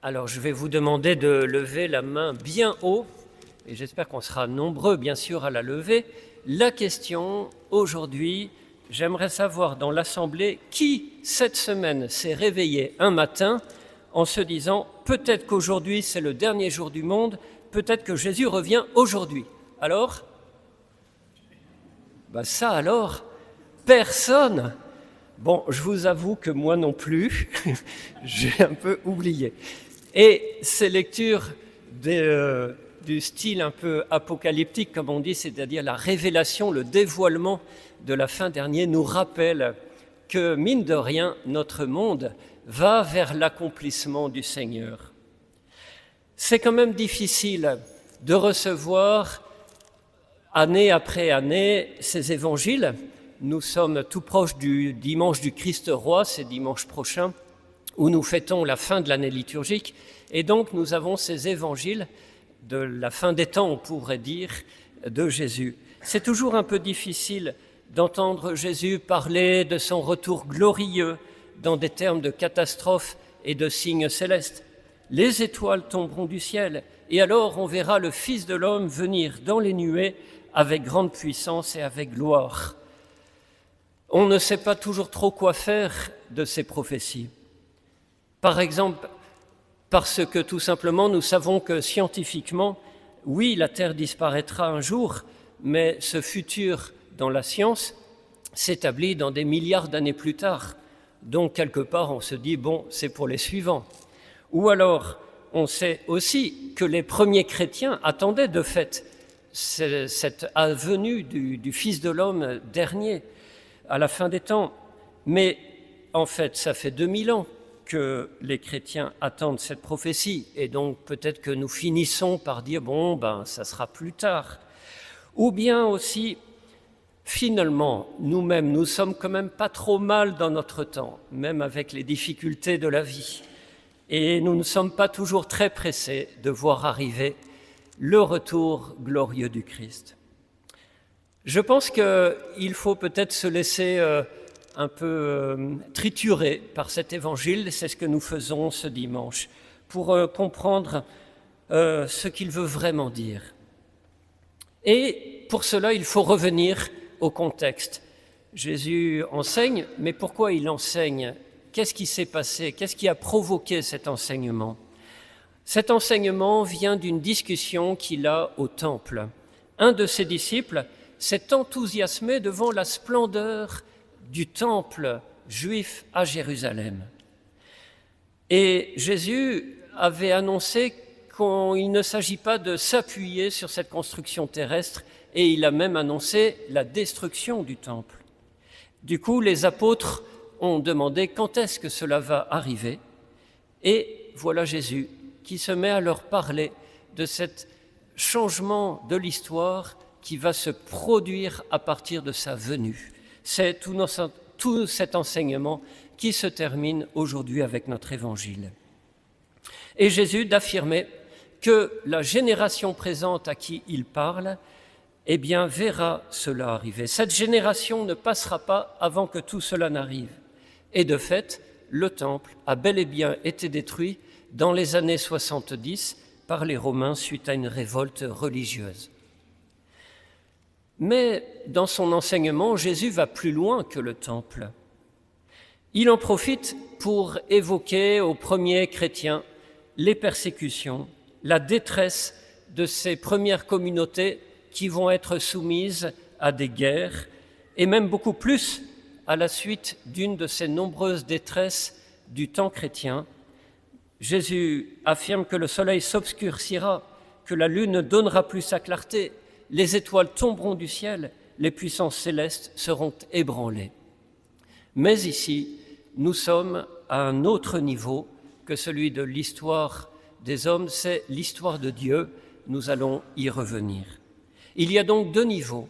Alors, je vais vous demander de lever la main bien haut, et j'espère qu'on sera nombreux, bien sûr, à la lever. La question, aujourd'hui, j'aimerais savoir dans l'Assemblée qui, cette semaine, s'est réveillé un matin en se disant « peut-être qu'aujourd'hui, c'est le dernier jour du monde, peut-être que Jésus revient aujourd'hui ». Alors, ça alors, personne. Bon, je vous avoue que moi non plus, j'ai un peu oublié. Et ces lectures du style un peu apocalyptique, comme on dit, c'est-à-dire la révélation, le dévoilement de la fin dernière, nous rappellent que, mine de rien, notre monde va vers l'accomplissement du Seigneur. C'est quand même difficile de recevoir, année après année, ces évangiles. Nous sommes tout proches du dimanche du Christ roi, c'est dimanche prochain, où nous fêtons la fin de l'année liturgique. Et donc, nous avons ces évangiles de la fin des temps, on pourrait dire, de Jésus. C'est toujours un peu difficile d'entendre Jésus parler de son retour glorieux dans des termes de catastrophe et de signes célestes. Les étoiles tomberont du ciel, et alors on verra le Fils de l'homme venir dans les nuées avec grande puissance et avec gloire. On ne sait pas toujours trop quoi faire de ces prophéties. Par exemple, parce que tout simplement nous savons que scientifiquement, oui, la Terre disparaîtra un jour, mais ce futur dans la science s'établit dans des milliards d'années plus tard. Donc quelque part on se dit, bon, c'est pour les suivants. Ou alors, on sait aussi que les premiers chrétiens attendaient de fait cette venue du Fils de l'homme dernier, à la fin des temps. Mais en fait, ça fait 2000 ans que les chrétiens attendent cette prophétie, et donc peut-être que nous finissons par dire, ça sera plus tard. Ou bien aussi, finalement, nous-mêmes, nous sommes quand même pas trop mal dans notre temps, même avec les difficultés de la vie. Et nous ne sommes pas toujours très pressés de voir arriver le retour glorieux du Christ. Je pense qu'il faut peut-être se laisser un peu triturer par cet évangile, c'est ce que nous faisons ce dimanche, pour comprendre ce qu'il veut vraiment dire. Et pour cela, il faut revenir au contexte. Jésus enseigne, mais pourquoi il enseigne ? Qu'est-ce qui s'est passé ? Qu'est-ce qui a provoqué cet enseignement ? Cet enseignement vient d'une discussion qu'il a au temple. Un de ses disciples s'est enthousiasmé devant la splendeur du temple juif à Jérusalem. Et Jésus avait annoncé qu'il ne s'agit pas de s'appuyer sur cette construction terrestre, et il a même annoncé la destruction du temple. Du coup, les apôtres ont demandé quand est-ce que cela va arriver, et voilà Jésus qui se met à leur parler de cet changement de l'histoire qui va se produire à partir de sa venue. C'est tout cet enseignement qui se termine aujourd'hui avec notre évangile. Et Jésus d'affirmer que la génération présente à qui il parle, verra cela arriver. Cette génération ne passera pas avant que tout cela n'arrive. Et de fait, le temple a bel et bien été détruit dans les années 70 par les Romains suite à une révolte religieuse. Mais dans son enseignement, Jésus va plus loin que le temple. Il en profite pour évoquer aux premiers chrétiens les persécutions, la détresse de ces premières communautés qui vont être soumises à des guerres, et même beaucoup plus à la suite d'une de ces nombreuses détresses du temps chrétien. Jésus affirme que le soleil s'obscurcira, que la lune ne donnera plus sa clarté, les étoiles tomberont du ciel, les puissances célestes seront ébranlées. Mais ici, nous sommes à un autre niveau que celui de l'histoire des hommes, c'est l'histoire de Dieu, nous allons y revenir. Il y a donc deux niveaux.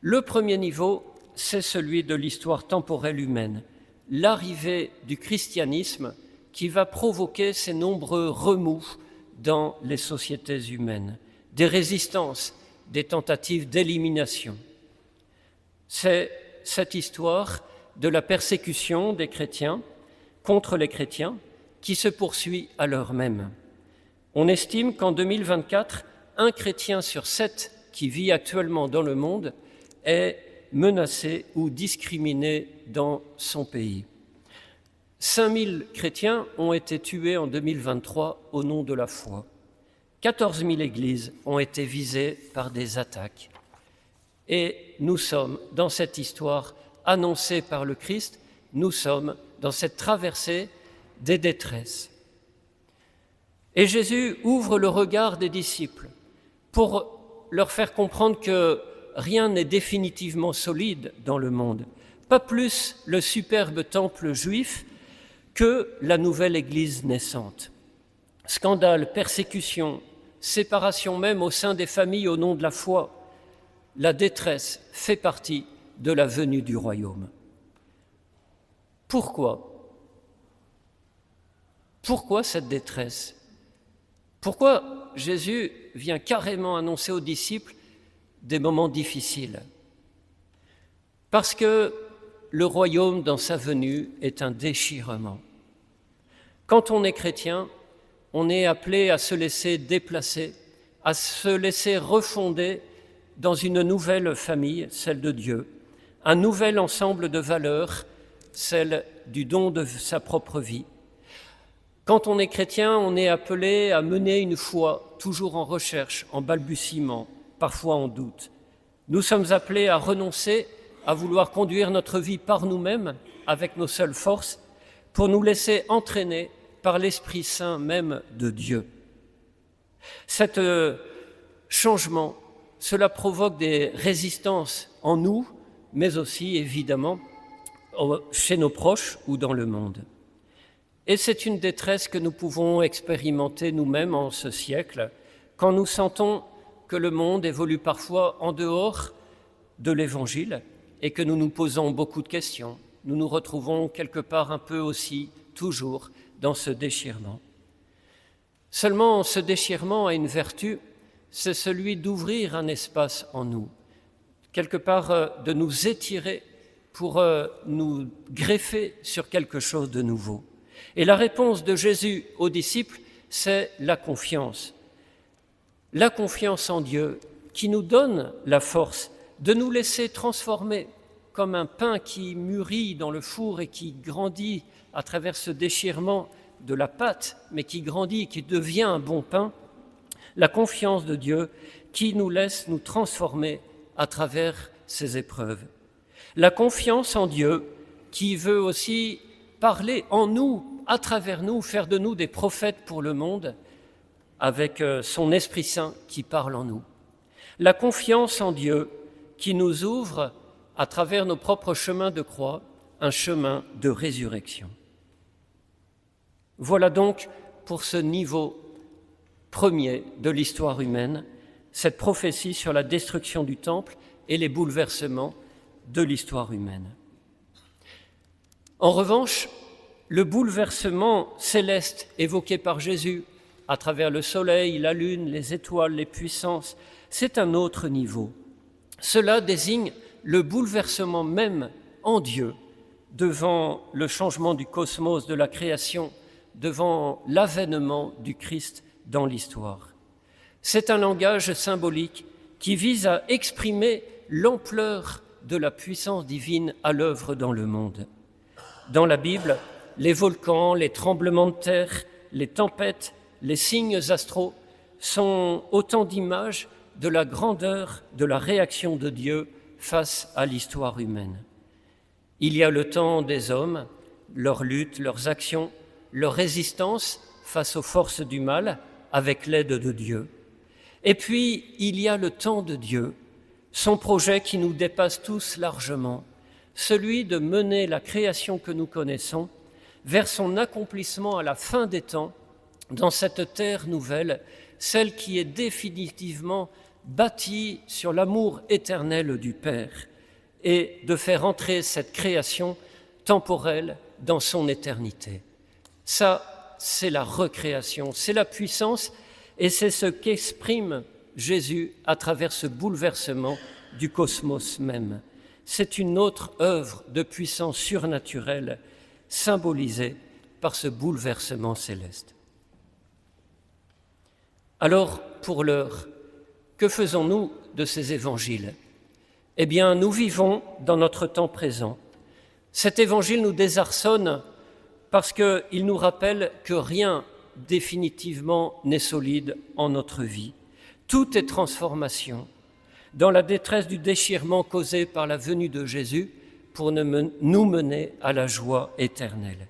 Le premier niveau, c'est celui de l'histoire temporelle humaine, l'arrivée du christianisme qui va provoquer ces nombreux remous dans les sociétés humaines, des résistances, des tentatives d'élimination. C'est cette histoire de la persécution des chrétiens contre les chrétiens qui se poursuit à l'heure même. On estime qu'en 2024, 1 chrétien sur 7 qui vit actuellement dans le monde est menacé ou discriminé dans son pays. 5000 chrétiens ont été tués en 2023 au nom de la foi. 14 000 églises ont été visées par des attaques. Et nous sommes dans cette histoire annoncée par le Christ, nous sommes dans cette traversée des détresses. Et Jésus ouvre le regard des disciples pour leur faire comprendre que rien n'est définitivement solide dans le monde, pas plus le superbe temple juif que la nouvelle Église naissante. Scandale, persécution, séparation même au sein des familles au nom de la foi, la détresse fait partie de la venue du royaume. Pourquoi cette détresse? Pourquoi Jésus vient carrément annoncer aux disciples des moments difficiles? Parce que le royaume, dans sa venue, est un déchirement. Quand on est chrétien, on est appelé à se laisser déplacer, à se laisser refonder dans une nouvelle famille, celle de Dieu, un nouvel ensemble de valeurs, celle du don de sa propre vie. Quand on est chrétien, on est appelé à mener une foi toujours en recherche, en balbutiement, parfois en doute. Nous sommes appelés à renoncer à vouloir conduire notre vie par nous-mêmes, avec nos seules forces, pour nous laisser entraîner par l'Esprit Saint même de Dieu. Cet changement, cela provoque des résistances en nous, mais aussi, évidemment, chez nos proches ou dans le monde. Et c'est une détresse que nous pouvons expérimenter nous-mêmes en ce siècle, quand nous sentons que le monde évolue parfois en dehors de l'Évangile et que nous nous posons beaucoup de questions. Nous nous retrouvons quelque part un peu aussi, toujours, dans ce déchirement. Seulement, ce déchirement a une vertu, c'est celui d'ouvrir un espace en nous, quelque part de nous étirer pour nous greffer sur quelque chose de nouveau. Et la réponse de Jésus aux disciples, c'est la confiance. La confiance en Dieu qui nous donne la force de nous laisser transformer comme un pain qui mûrit dans le four et qui grandit à travers ce déchirement de la pâte, mais qui grandit, qui devient un bon pain. La confiance de Dieu qui nous laisse nous transformer à travers ces épreuves. La confiance en Dieu qui veut aussi parler en nous, à travers nous, faire de nous des prophètes pour le monde, avec son Esprit Saint qui parle en nous. La confiance en Dieu qui nous ouvre, à travers nos propres chemins de croix, un chemin de résurrection. Voilà donc pour ce niveau premier de l'histoire humaine, cette prophétie sur la destruction du temple et les bouleversements de l'histoire humaine. En revanche, le bouleversement céleste évoqué par Jésus à travers le soleil, la lune, les étoiles, les puissances, c'est un autre niveau. Cela désigne le bouleversement même en Dieu devant le changement du cosmos, de la création, devant l'avènement du Christ dans l'histoire. C'est un langage symbolique qui vise à exprimer l'ampleur de la puissance divine à l'œuvre dans le monde. Dans la Bible, les volcans, les tremblements de terre, les tempêtes, les signes astraux sont autant d'images de la grandeur de la réaction de Dieu face à l'histoire humaine. Il y a le temps des hommes, leurs luttes, leurs actions, leur résistance face aux forces du mal avec l'aide de Dieu. Et puis, il y a le temps de Dieu, son projet qui nous dépasse tous largement, celui de mener la création que nous connaissons vers son accomplissement à la fin des temps, dans cette terre nouvelle, celle qui est définitivement bâtie sur l'amour éternel du Père, et de faire entrer cette création temporelle dans son éternité. Ça, c'est la recréation, c'est la puissance, et c'est ce qu'exprime Jésus à travers ce bouleversement du cosmos même. C'est une autre œuvre de puissance surnaturelle symbolisée par ce bouleversement céleste. Alors, pour l'heure, que faisons-nous de ces évangiles ? Eh bien, nous vivons dans notre temps présent. Cet évangile nous désarçonne parce qu'il nous rappelle que rien définitivement n'est solide en notre vie. Tout est transformation. Dans la détresse du déchirement causé par la venue de Jésus pour nous mener à la joie éternelle.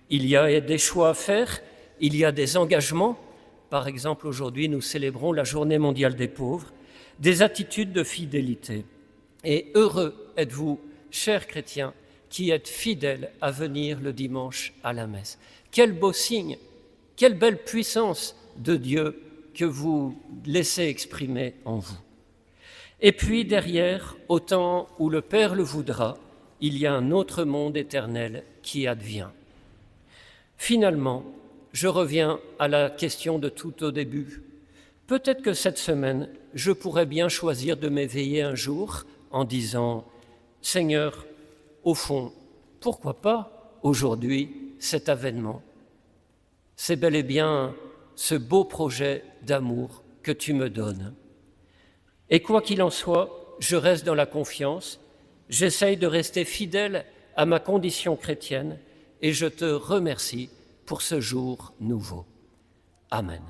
Il y a des choix à faire, il y a des engagements. Par exemple, aujourd'hui, nous célébrons la Journée mondiale des pauvres, des attitudes de fidélité. Et heureux êtes-vous, chers chrétiens, qui êtes fidèles à venir le dimanche à la messe. Quel beau signe, quelle belle puissance de Dieu que vous laissez exprimer en vous. Et puis derrière, au temps où le Père le voudra, il y a un autre monde éternel qui advient. Finalement, je reviens à la question de tout au début. Peut-être que cette semaine, je pourrais bien choisir de m'éveiller un jour en disant « Seigneur, au fond, pourquoi pas aujourd'hui cet avènement ? C'est bel et bien ce beau projet d'amour que tu me donnes. » Et quoi qu'il en soit, je reste dans la confiance, j'essaye de rester fidèle à ma condition chrétienne et je te remercie pour ce jour nouveau. Amen.